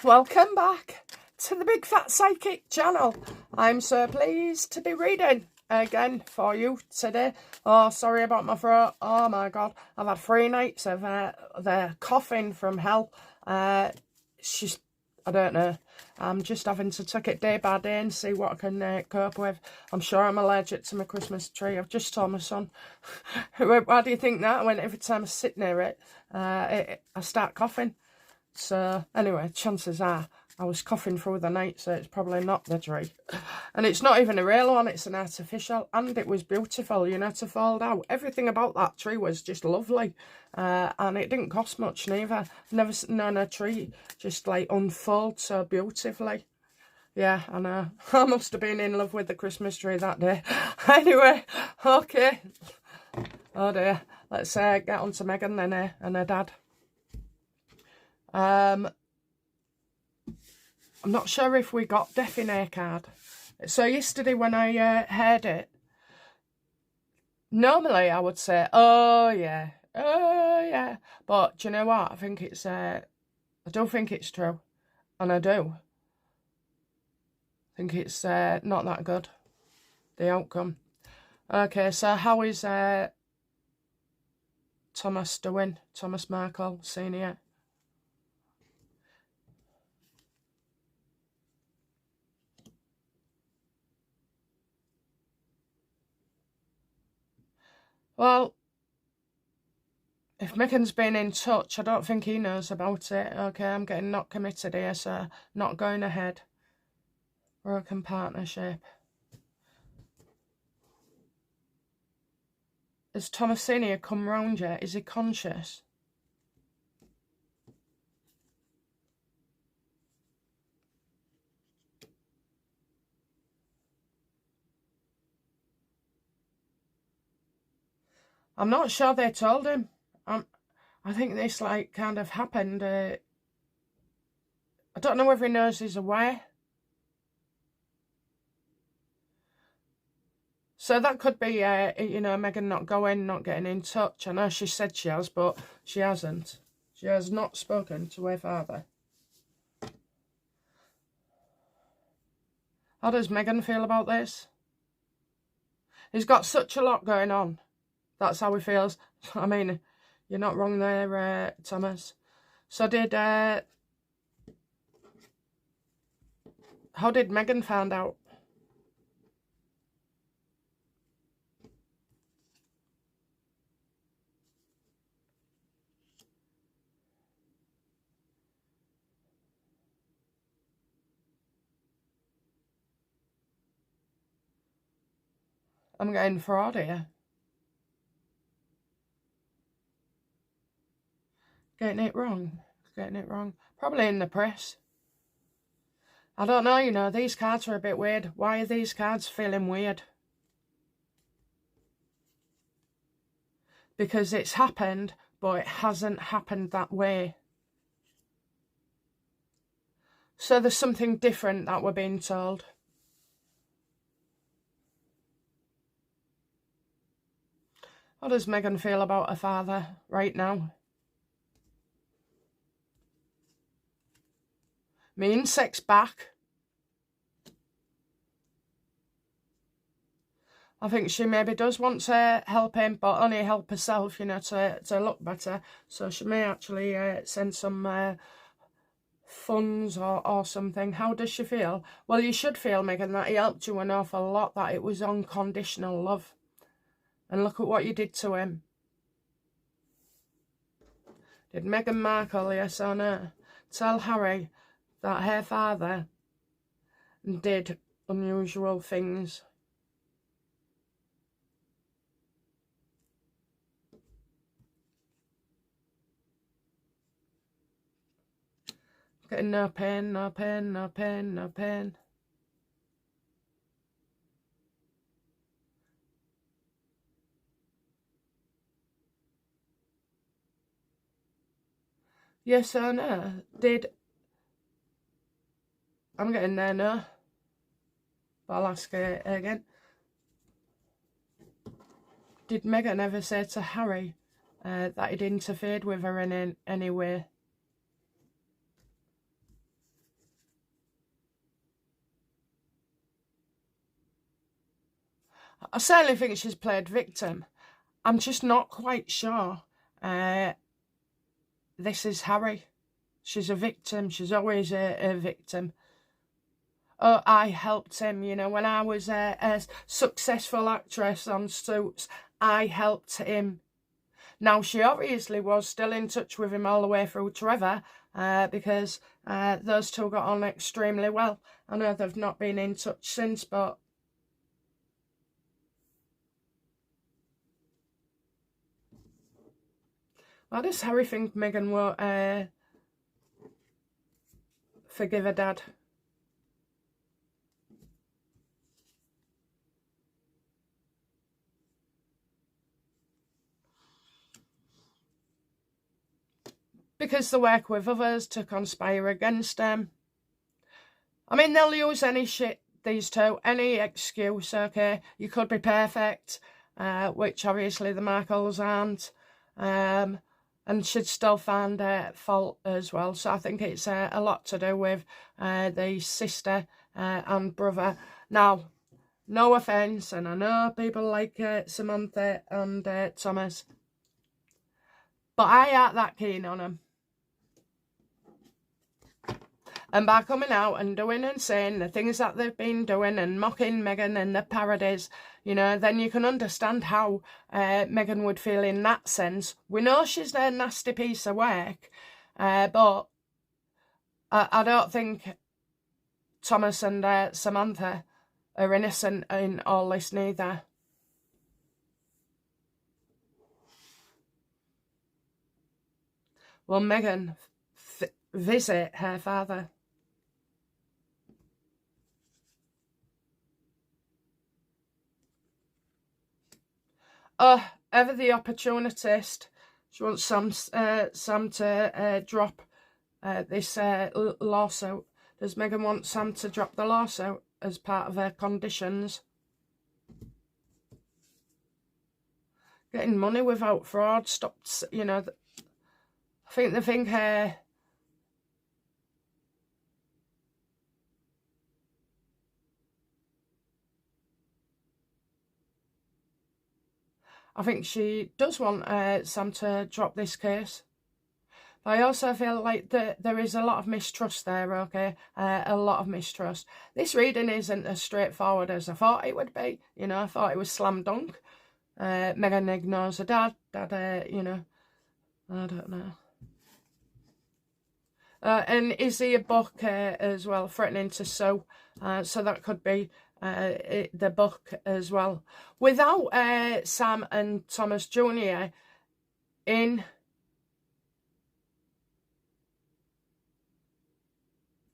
Welcome back to the Big Fat Psychic channel. I'm so pleased to be reading again for you today. Oh, sorry about my throat. Oh my god, I've had 3 nights of the coughing from hell. She's, I don't know, I'm just having to take it day by day and see what I can cope with. I'm sure I'm allergic to my Christmas tree. I've just told my son. Why do you think that? When every time I sit near it, I start coughing. So anyway, chances are I was coughing through the night, so it's probably not the tree. And it's not even a real one, it's an artificial. And it was beautiful, you know, to fold out. Everything about that tree was just lovely. And it didn't cost much neither. I've never known a tree just like unfold so beautifully. Yeah, I know. I must have been in love with the Christmas tree that day. Anyway, okay. Oh dear. Let's get on to Meghan then and her dad. I'm not sure if we got Deaf in Air card. So yesterday when I heard it, normally I would say, oh yeah. But do you know what? I think it's, I don't think it's true. And I do. I think it's not that good, the outcome. Okay, so how is Thomas doing? Thomas Markle, Senior. Well, if Meghan's been in touch, I don't think he knows about it. Okay, I'm getting not committed here, so not going ahead. Broken partnership. Has Thomas Senior come round yet? Is he conscious? I'm not sure they told him. I think this like kind of happened. I don't know whether he knows he's aware. So that could be, you know, Meghan not going, not getting in touch. I know she said she has, but she hasn't. She has not spoken to her father. How does Meghan feel about this? He's got such a lot going on. That's how he feels. I mean, you're not wrong there, Thomas. So how did Meghan find out? I'm getting fraud here. Getting it wrong. Probably in the press. I don't know, you know, these cards are a bit weird. Why are these cards feeling weird? Because it's happened, but it hasn't happened that way. So there's something different that we're being told. How does Meghan feel about her father right now? My insect's back. I think she maybe does want to help him, but only help herself, you know, to look better. So she may actually send some funds or something. How does she feel? Well, you should feel, Meghan, that he helped you an awful lot, that it was unconditional love. And look at what you did to him. Did Meghan Markle, yes or no, tell Harry that her father did unusual things? Getting no pain, no pain, no pain, no pain. Yes or no? I'm getting there, no. But I'll ask her again. Did Meghan ever say to Harry that he'd interfered with her in any way? I certainly think she's played victim. I'm just not quite sure this is Harry. She's a victim. She's always a victim. Oh, I helped him, you know, when I was a successful actress on Suits, I helped him. Now, she obviously was still in touch with him all the way through Trevor, because those two got on extremely well. I know they've not been in touch since, but why does Harry think Meghan won't forgive her dad? Because they work with others to conspire against them. I mean, they'll use any shit, these two, any excuse, okay? You could be perfect, which obviously the Markles aren't, and should still find fault as well. So I think it's a lot to do with the sister and brother. Now, no offence, and I know people like Samantha and Thomas, but I ain't that keen on them. And by coming out and doing and saying the things that they've been doing and mocking Meghan and the parodies, you know, then you can understand how Meghan would feel in that sense. We know she's a nasty piece of work, but I don't think Thomas and Samantha are innocent in all this neither. Will Meghan visit her father? Oh, ever the opportunist. She wants Sam to drop this lawsuit. Does Meghan want Sam to drop the lawsuit as part of her conditions? Getting money without fraud stopped, you know. I think they think I think she does want Sam to drop this case. But I also feel like there is a lot of mistrust there, okay? A lot of mistrust. This reading isn't as straightforward as I thought it would be. You know, I thought it was slam dunk. Meghan ignores her dad. Dad, you know, I don't know. And is he a book as well, threatening to sue? So that could be the book as well. Without Sam and Thomas Jr. in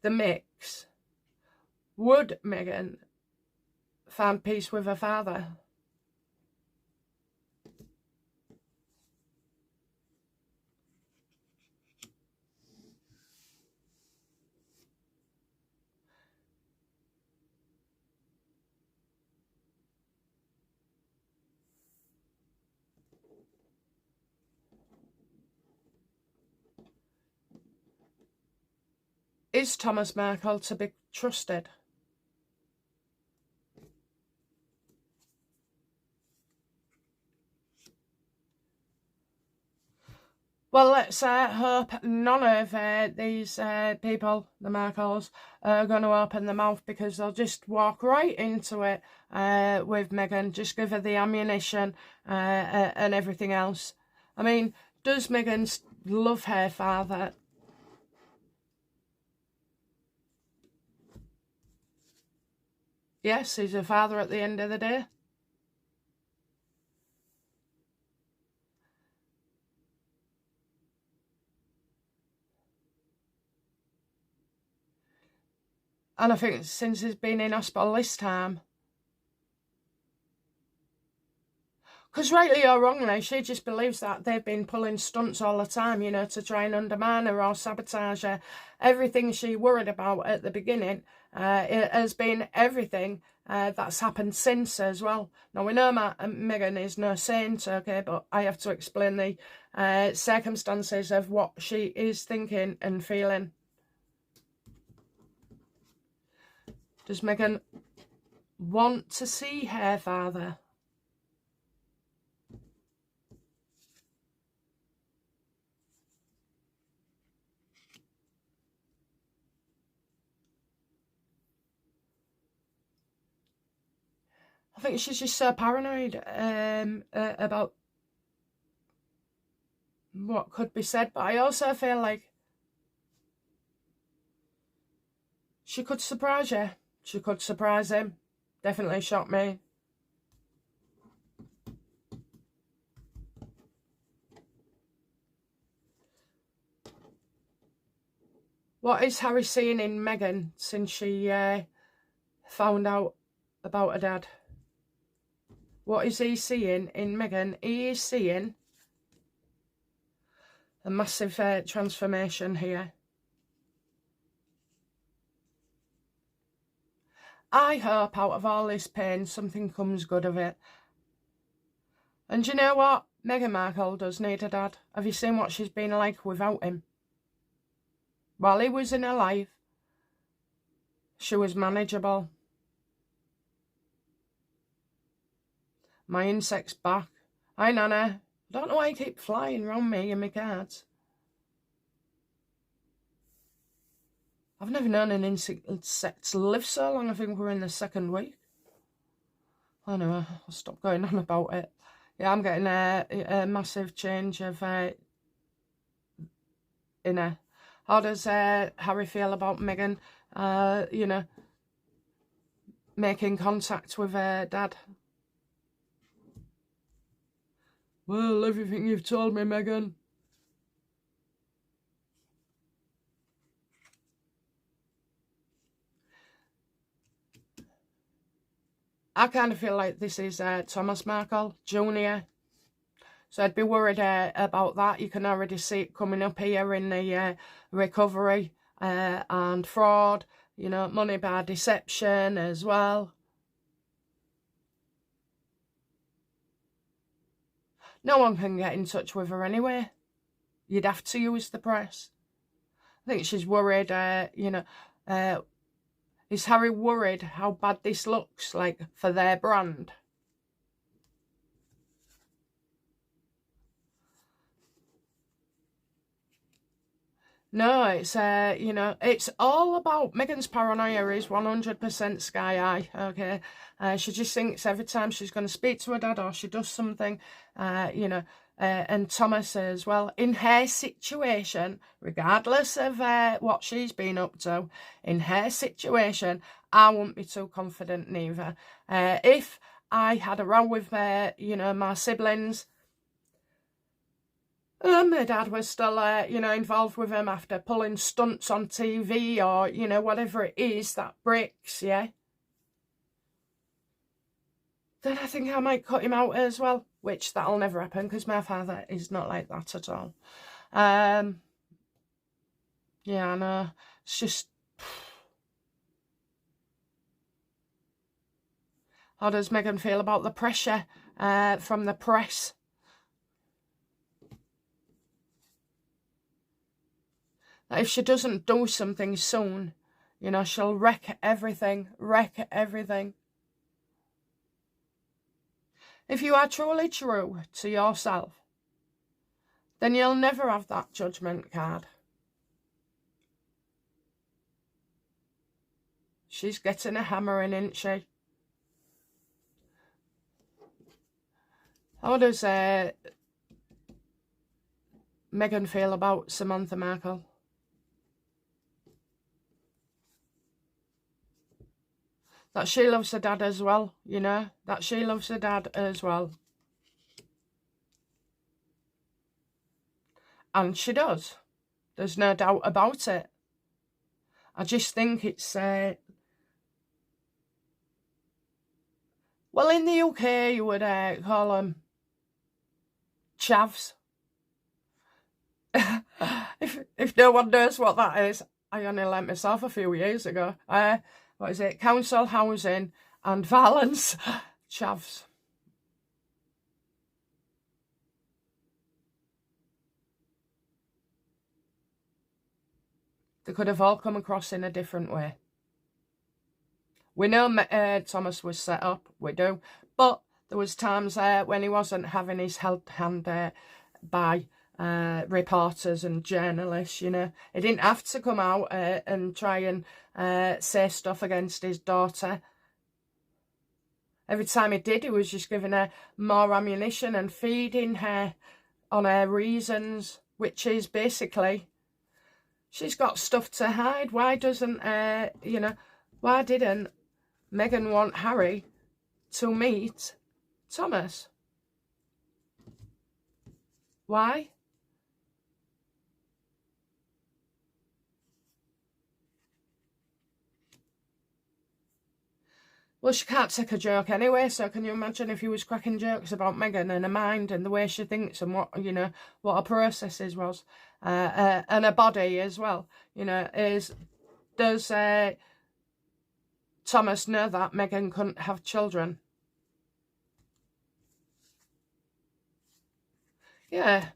the mix, would Meghan find peace with her father? Is Thomas Markle to be trusted? Well, let's hope none of these people, the Markles, are going to open their mouth, because they'll just walk right into it with Meghan, just give her the ammunition and everything else. I mean, does Meghan love her father? Yes, he's a father at the end of the day. And I think since he's been in hospital this time, because rightly or wrongly, she just believes that they've been pulling stunts all the time, you know, to try and undermine her or sabotage her. Everything she worried about at the beginning it has been everything that's happened since as well. Now, we know Meghan is no saint, okay, but I have to explain the circumstances of what she is thinking and feeling. Does Meghan want to see her father? I think she's just so paranoid about what could be said. But I also feel like she could surprise you. She could surprise him. Definitely shock me. What is Harry seeing in Meghan since she found out about her dad? What is he seeing in Meghan? He is seeing a massive transformation here. I hope out of all this pain something comes good of it. And you know what? Meghan Markle does need a dad. Have you seen what she's been like without him? While he was in her life, she was manageable. My insect's back. Hi, Nana. I don't know why you keep flying around me in my cards. I've never known an insect live so long. I think we're in the 2nd week. Anyway, I'll stop going on about it. Yeah, I'm getting a massive change of in her. How does Harry feel about Meghan, you know, making contact with her dad? Well, everything you've told me, Meghan. I kind of feel like this is Thomas Markle Jr. So I'd be worried about that. You can already see it coming up here in the recovery and fraud, you know, money by deception as well. No one can get in touch with her anyway. You'd have to use the press. I think she's worried, you know, is Harry worried how bad this looks like for their brand? No, it's, you know, it's all about Meghan's paranoia is 100% sky high, okay? She just thinks every time she's going to speak to her dad or she does something, you know, and Thomas as well, in her situation, regardless of what she's been up to, in her situation, I wouldn't be too confident neither. If I had a row with, you know, my siblings, my dad was still, you know, involved with him after pulling stunts on TV or, you know, whatever it is that breaks, yeah? Then I think I might cut him out as well, which that'll never happen because my father is not like that at all. Yeah, I know. It's just... How does Meghan feel about the pressure from the press? That if she doesn't do something soon, you know, she'll wreck everything, wreck everything. If you are truly true to yourself, then you'll never have that judgment card. She's getting a hammering, isn't she? How does Meghan feel about Samantha Markle? That she loves her dad as well, you know? That she loves her dad as well. And she does. There's no doubt about it. I just think it's... well, in the UK, you would call them chavs. if no one knows what that is, I only learnt myself a few years ago. What is it? Council, housing and violence. Chavs. They could have all come across in a different way. We know Thomas was set up, we do. But there was times when he wasn't having his hand by reporters and journalists, you know. He didn't have to come out and try and say stuff against his daughter. Every time he did, he was just giving her more ammunition and feeding her on her reasons, which is basically, she's got stuff to hide. Why doesn't, why didn't Meghan want Harry to meet Thomas? Why? Well, she can't take a joke anyway, so can you imagine if he was cracking jokes about Meghan and her mind and the way she thinks and what, what her processes was, and her body as well, does Thomas know that Meghan couldn't have children? Yeah.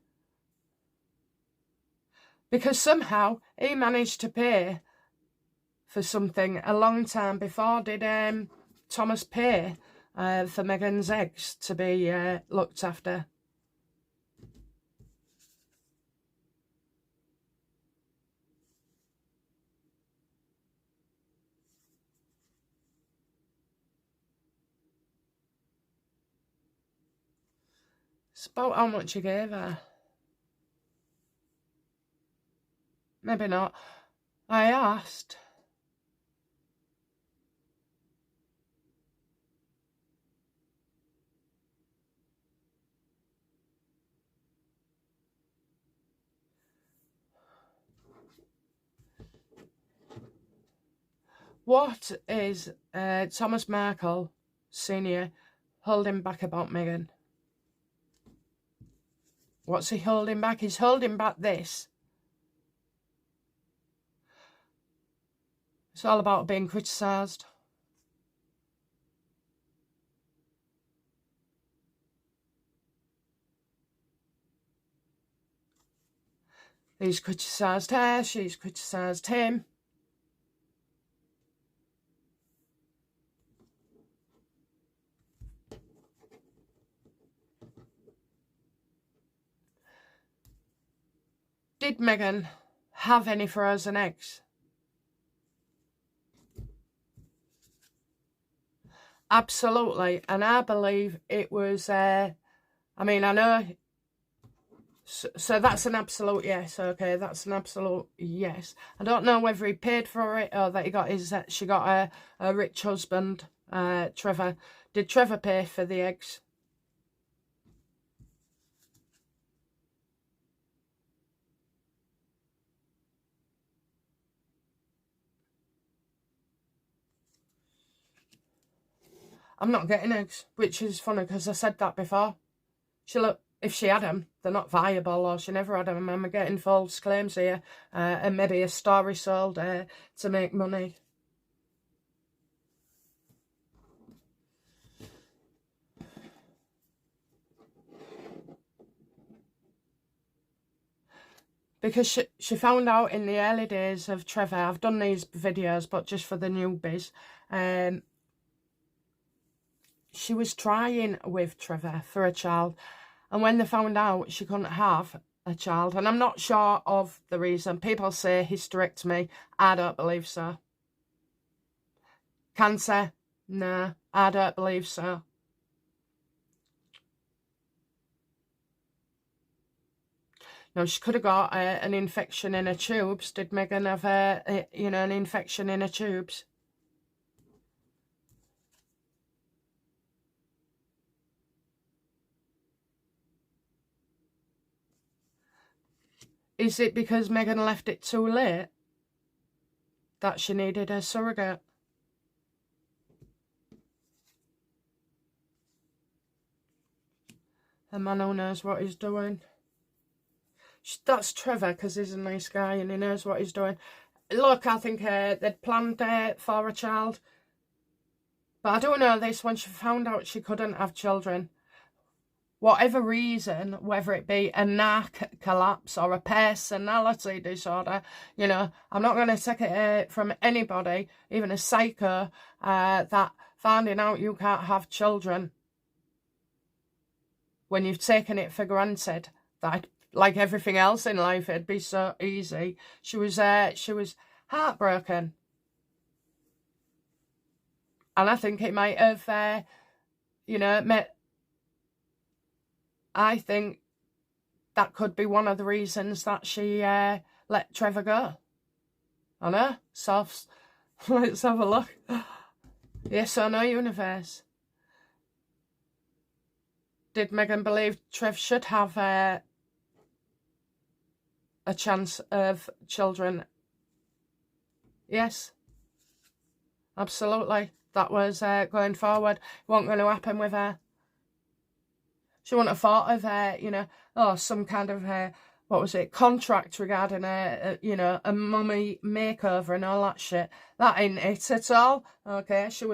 Because somehow he managed to pay for something a long time before. Did Thomas pay for Meghan's eggs to be looked after? It's about how much he gave her. Maybe not. I asked. What is Thomas Markle Sr. holding back about Meghan? What's he holding back? He's holding back this. It's all about being criticised. He's criticised her, she's criticised him. Did Meghan have any frozen eggs? Absolutely. And I believe it was, I know. So that's an absolute yes. Okay, that's an absolute yes. I don't know whether he paid for it or that she got a rich husband, Trevor. Did Trevor pay for the eggs? I'm not getting eggs, which is funny because I said that before. If she had them, they're not viable, or she never had them. I'm getting false claims here, and maybe a story sold to make money. Because she found out in the early days of Trevor, I've done these videos, but just for the newbies, she was trying with Trevor for a child. And when they found out she couldn't have a child, and I'm not sure of the reason. People say hysterectomy. I don't believe so. Cancer? No, I don't believe so. No, she could have got an infection in her tubes. Did Meghan have an infection in her tubes? Is it because Meghan left it too late that she needed a surrogate? A man who knows what he's doing. That's Trevor, because he's a nice guy and he knows what he's doing. Look, I think they'd planned for a child. But I don't know this, when she found out she couldn't have children, whatever reason, whether it be a narc collapse or a personality disorder, I'm not going to take it from anybody, even a psycho, that finding out you can't have children when you've taken it for granted, that like everything else in life, it'd be so easy. She was heartbroken. And I think it might have you know, I think that could be one of the reasons that she let Trevor go. I know, soft. Let's have a look. Yes or no, universe. Did Meghan believe Trev should have a chance of children? Yes, absolutely. That was going forward. It wasn't going to happen with her. She wouldn't have thought of, you know, some kind of, what was it, contract regarding you know, a mummy makeover and all that shit. That ain't it at all. Okay, they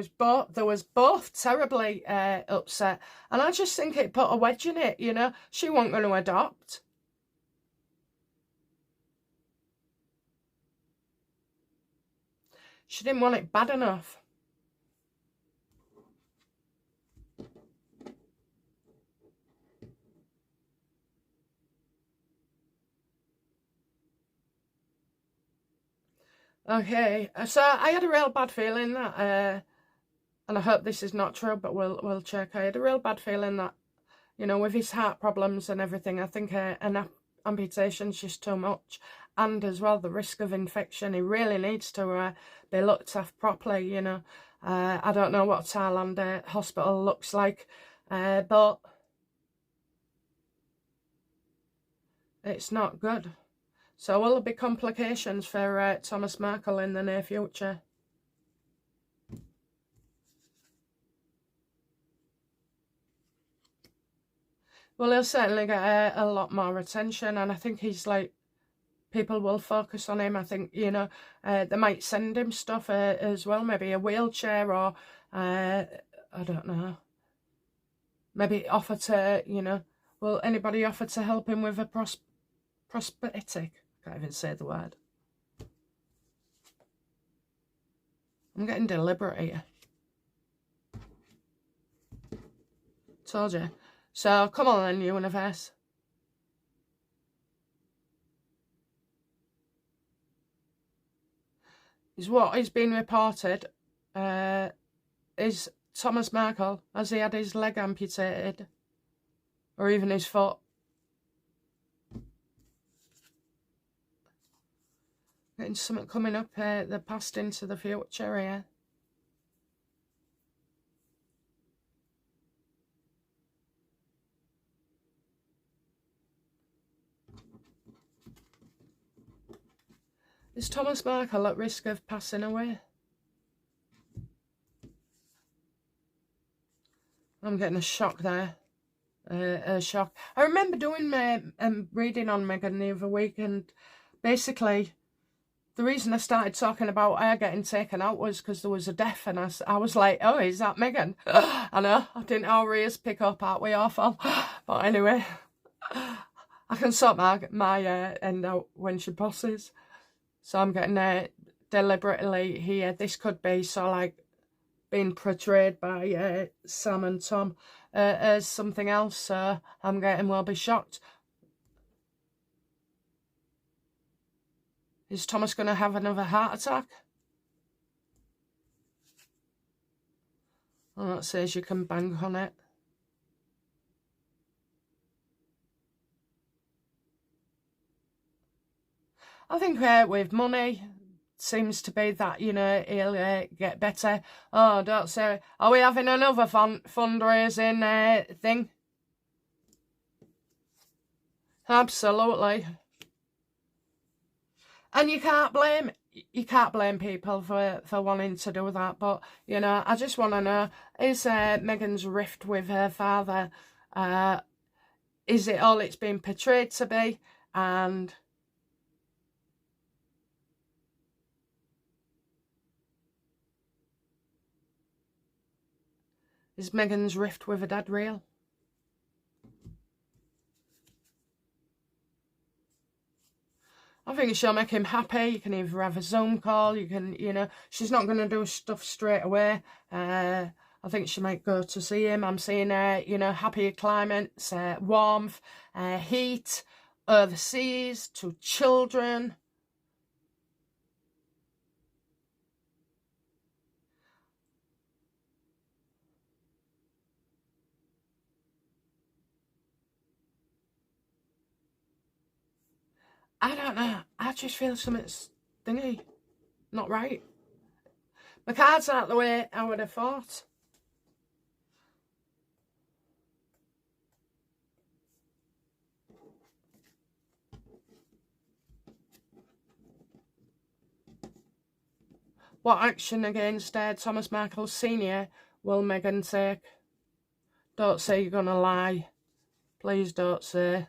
was both terribly upset. And I just think it put a wedge in it, you know. She wasn't going to adopt. She didn't want it bad enough. Okay, so I had a real bad feeling that, and I hope this is not true, but we'll check. I had a real bad feeling that, you know, with his heart problems and everything, I think an amputation's just too much. And as well, the risk of infection, he really needs to be looked after properly, you know. I don't know what Thailand hospital looks like, but it's not good. So will there be complications for Thomas Markle in the near future? Well, he'll certainly get a lot more attention, and I think he's like, people will focus on him. I think, you know, they might send him stuff as well, maybe a wheelchair or, I don't know, maybe offer to, you know, will anybody offer to help him with a prosthetic? Can't even say the word. I'm getting deliberate here. Told you. So, come on then, universe. Is what is being reported, is Thomas Markle, has he had his leg amputated? Or even his foot? Getting something coming up, the past into the future here. Is Thomas Markle at risk of passing away? I'm getting a shock there. A shock. I remember doing reading on Meghan the other week, and basically the reason I started talking about her getting taken out was because there was a death, and I was like, oh, is that Meghan? I know, I didn't know our ears pick up, aren't we awful? But anyway, I can sort my end out when she passes. So I'm getting deliberately here. This could be so like being portrayed by Sam and Tom as something else. So I'm getting will be shocked. Is Thomas going to have another heart attack? Well, that says you can bank on it. I think with money, seems to be that, you know, he'll get better. Oh, don't say, are we having another fundraising thing? Absolutely. And you can't blame people for wanting to do that. But, you know, I just want to know, is Meghan's rift with her father, is it all it's been portrayed to be? And is Meghan's rift with her dad real? I think she'll make him happy. You can either have a Zoom call, you can, you know, she's not going to do stuff straight away. I think she might go to see him. I'm seeing, you know, happier climates, warmth, heat, overseas, to children. I don't know. I just feel something's thingy, not right. My card's out the way I would have thought. What action against Thomas Markle Sr. will Meghan take? Don't say you're going to lie. Please don't say.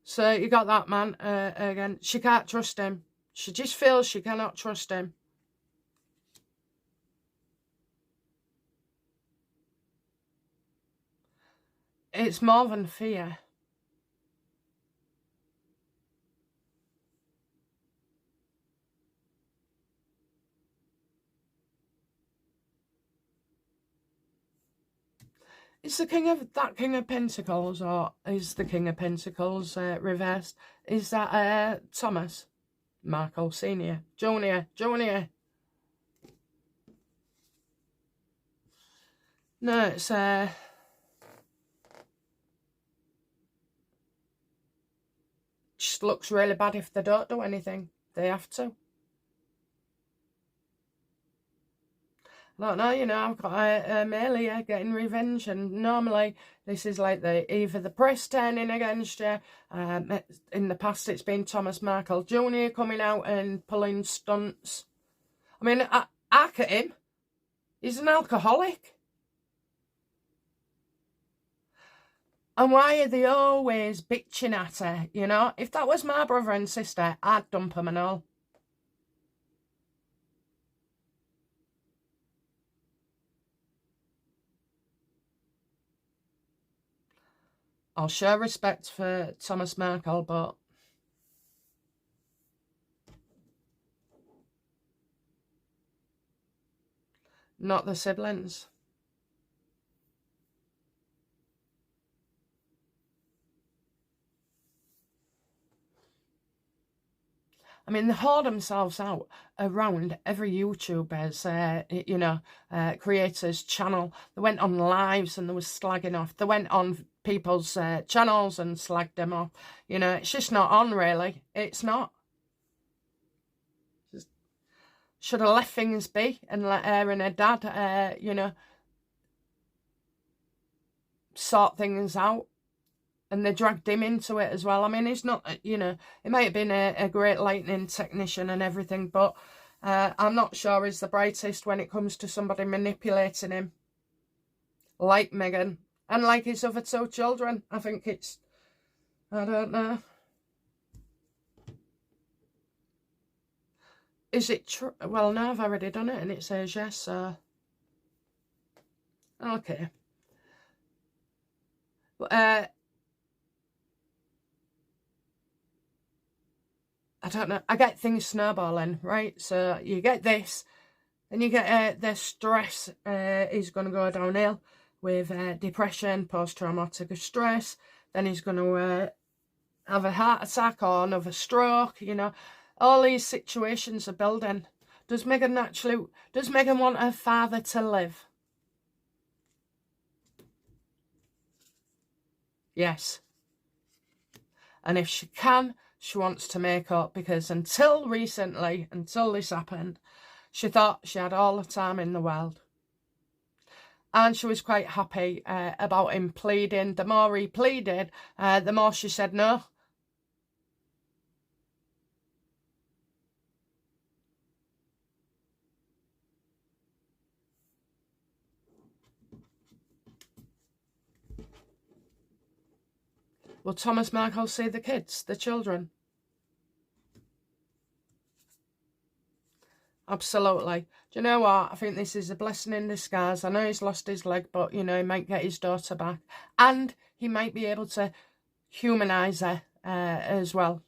So you got that man again. She can't trust him. She just feels she cannot trust him. It's more than fear. Is the King of Pentacles, or is the King of Pentacles reversed? Is that Thomas Markle Senior, Junior? No, it's just looks really bad if they don't do anything. They have to. I don't know, you know, I've got a mail here getting revenge, and normally this is like either the press turning against you. In the past, it's been Thomas Markle Jr. coming out and pulling stunts. I mean, I look at him. He's an alcoholic. And why are they always bitching at her, you know? If that was my brother and sister, I'd dump them and all. I'll show respect for Thomas Markle, but not the siblings. I mean, they haul themselves out around every YouTuber's, you know, creator's channel. They went on lives and they were slagging off. They went on people's channels and slagged them off. You know, it's just not on, really. It's not. Just should have left things be and let her and her dad, you know, sort things out. And they dragged him into it as well. I mean, he's not, you know, he might have been a great lightning technician and everything, but I'm not sure he's the brightest when it comes to somebody manipulating him. Like Meghan. And like his other two children. I think it's, I don't know. Is it true? Well, no, I've already done it and it says yes, so. Okay. I don't know. I get things snowballing, right? So you get this, and you get the stress is going to go downhill with depression, post-traumatic stress. Then he's going to have a heart attack or another stroke. You know, all these situations are building. Does Meghan want her father to live? Yes. And if she can, she wants to make up, because until recently, until this happened, she thought she had all the time in the world. And she was quite happy about him pleading. The more he pleaded, the more she said no. Will Thomas Markle see the kids, the children? Absolutely. Do you know what? I think this is a blessing in disguise. I know he's lost his leg, but, you know, he might get his daughter back. And he might be able to humanise her as well.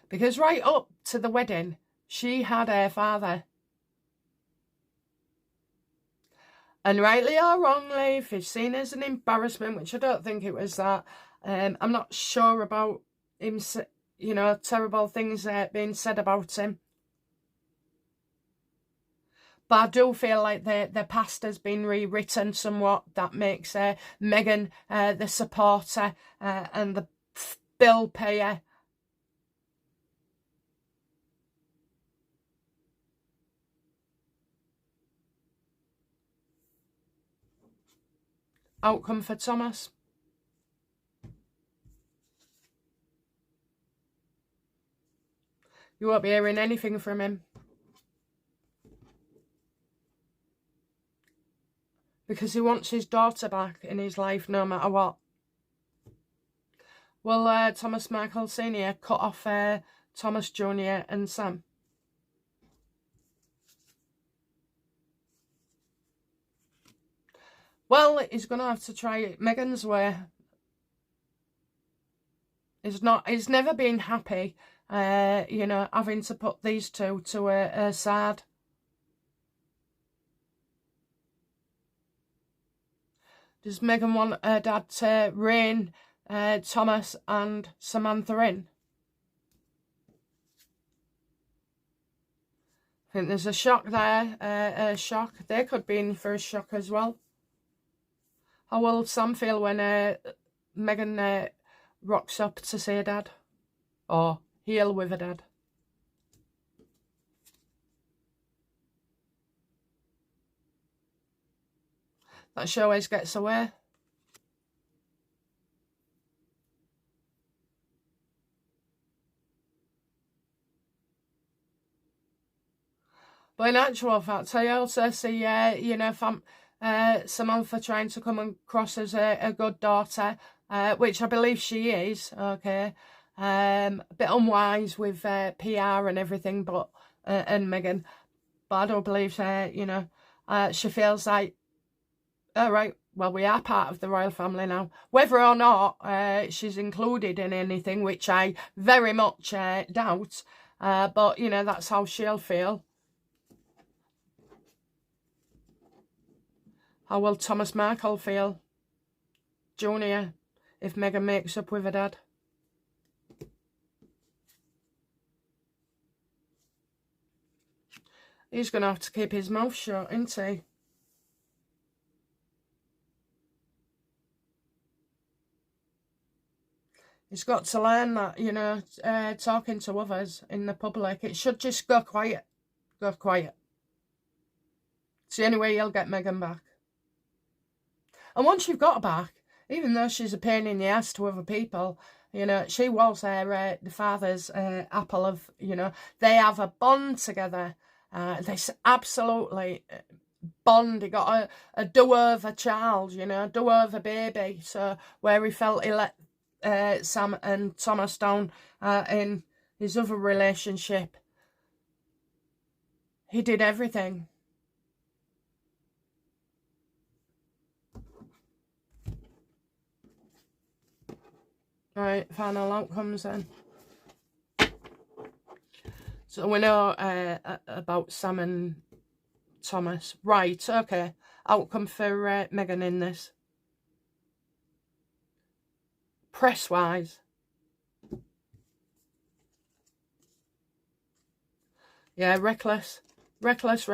Because right up to the wedding, she had her father. And rightly or wrongly, if it's seen as an embarrassment, which I don't think it was that, I'm not sure about him, you know, terrible things being said about him. But I do feel like the past has been rewritten somewhat. That makes Meghan the supporter and the bill payer. Outcome for Thomas. You won't be hearing anything from him. Because he wants his daughter back in his life no matter what. Will Thomas Markle Sr. cut off Thomas Jr. and Sam? Well, he's going to have to try it Meghan's way. He's never been happy, you know, having to put these two to a side. Does Meghan want her dad to rein Thomas and Samantha in? I think there's a shock there, a shock. They could be in for a shock as well. How will Sam feel when Meghan rocks up to see her dad? Or heal with her dad? That she always gets away. But in actual fact, I also see, you know, Samantha trying to come across as a good daughter, which I believe she is, okay. A bit unwise with PR and everything, but and Meghan. But I don't believe, you know, she feels like, all right, well, we are part of the royal family now. Whether or not she's included in anything, which I very much doubt, but, you know, that's how she'll feel. How will Thomas Markle feel, Jr., if Meghan makes up with her dad? He's going to have to keep his mouth shut, isn't he? He's got to learn that, you know, talking to others in the public, it should just go quiet. Go quiet. It's the only way you'll get Meghan back. And once you've got her back, even though she's a pain in the ass to other people, you know, she was the father's apple of, you know, they have a bond together. This absolutely bond. He got a do-over child, you know, a do-over baby. So where he felt he let Sam and Thomas down in his other relationship, he did everything. Right, final outcomes then. So we know about Sam and Thomas. Right, okay. Outcome for Meghan in this. Press-wise. Yeah, reckless. Reckless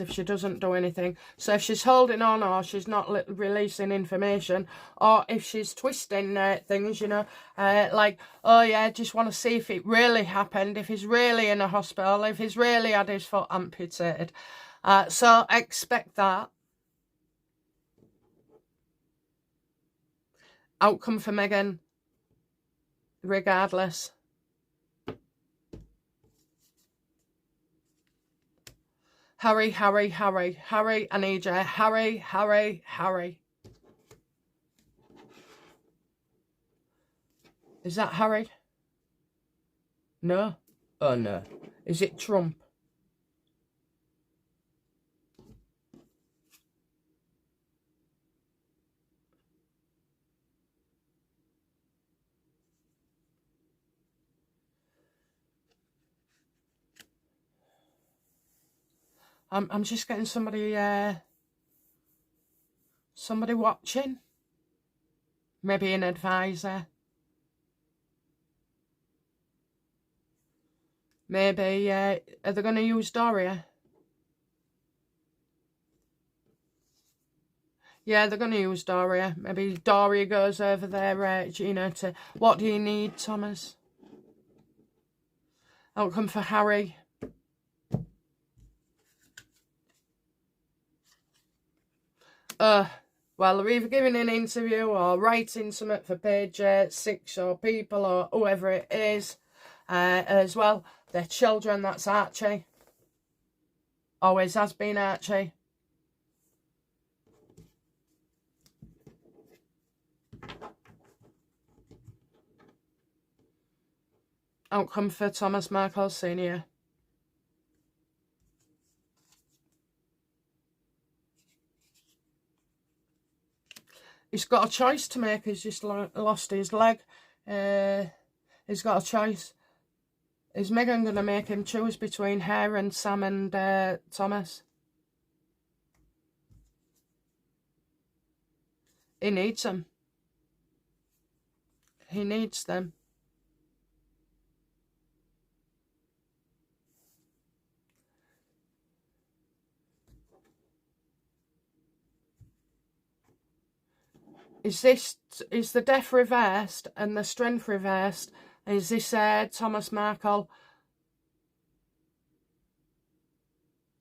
if she doesn't do anything. So if she's holding on, or she's not releasing information, or if she's twisting things, you know, like, oh yeah, just want to see if it really happened, if he's really in a hospital, if he's really had his foot amputated. So expect that. Outcome for Meghan, regardless. Harry, I need you. Harry. Is that Harry? No? Oh, no. Is it Trump? I'm just getting somebody watching. Maybe an advisor. Maybe, are they going to use Doria? Yeah, they're going to use Daria. Maybe Daria goes over there, Gina, to... What do you need, Thomas? Outcome for Harry. Well, they're either giving an interview or writing something for page 6 or People or whoever it is. As well, their children, that's Archie. Always has been Archie. Outcome for Thomas Markle Sr. He's got a choice to make. He's just lost his leg. He's got a choice. Is Meghan going to make him choose between her and Sam and Thomas? He needs them. He needs them. Is the death reversed and the strength reversed? Is this Thomas Markle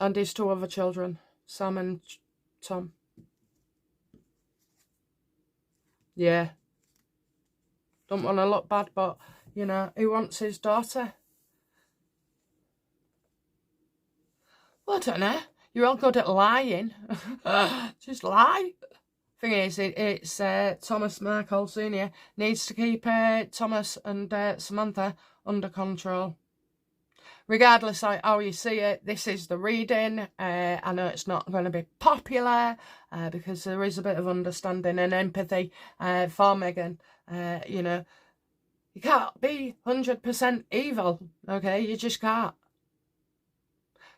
and his 2 other children, Sam and Tom? Yeah. Don't want to look bad, but, you know, he wants his daughter. Well, I don't know. You're all good at lying. Just lie. Thing is, it's Thomas Markle Sr. needs to keep Thomas and Samantha under control. Regardless of how you see it, this is the reading. I know it's not going to be popular because there is a bit of understanding and empathy for Meghan. You know, you can't be 100% evil, okay? You just can't.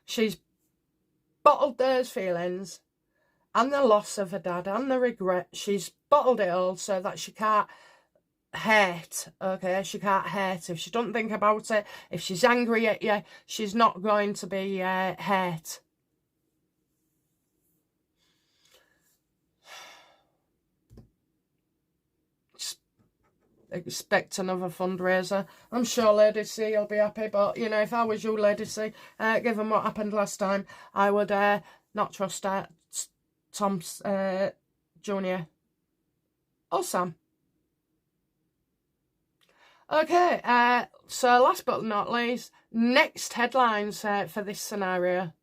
She's bottled those feelings and the loss of her dad and the regret. She's bottled it all so that she can't hate, okay? She can't hate. If she doesn't think about it, if she's angry at you, she's not going to be hate. Expect another fundraiser. I'm sure Lady C will be happy, but, you know, if I was you, Lady C, given what happened last time, I would not trust Tom's Junior or Sam. Okay, so last but not least, next headlines for this scenario.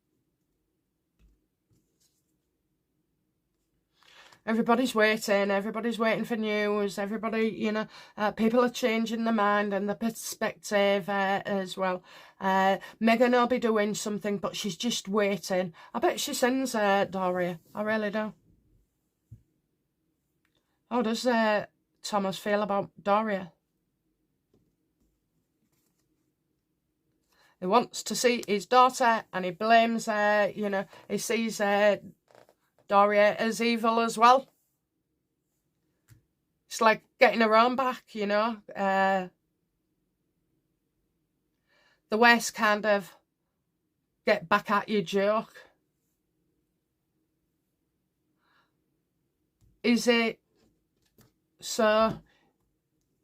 Everybody's waiting for news, everybody, you know, people are changing their mind and the perspective as well. Meghan will be doing something, but she's just waiting. I bet she sends Daria, I really do. How does Thomas feel about Daria? He wants to see his daughter and he blames, you know, he sees Daria as evil as well. It's like getting her own back, you know. The worst kind of get back at you joke. Is it... So,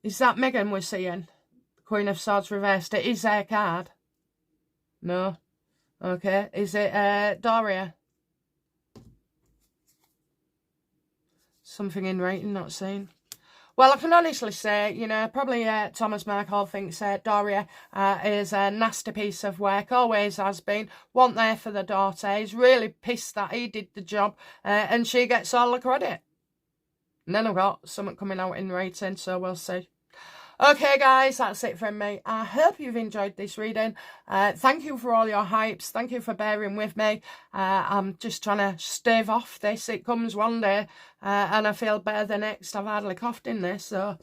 is that Meghan we're seeing? Queen of Swords reversed. It is her card. No. Okay. Is it Daria? Something in writing, not seen. Well, I can honestly say, you know, probably Thomas Markle thinks Daria is a nasty piece of work, always has been. Want there for the daughter. He's really pissed that he did the job and she gets all the credit. And then I've got something coming out in writing, so we'll see. Okay, guys, that's it from me. I hope you've enjoyed this reading. Thank you for all your hypes. Thank you for bearing with me. I'm just trying to stave off this. It comes one day and I feel better the next. I've hardly coughed in this, so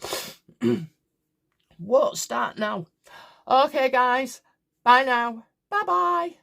won't start now. Okay, guys, bye now. Bye-bye.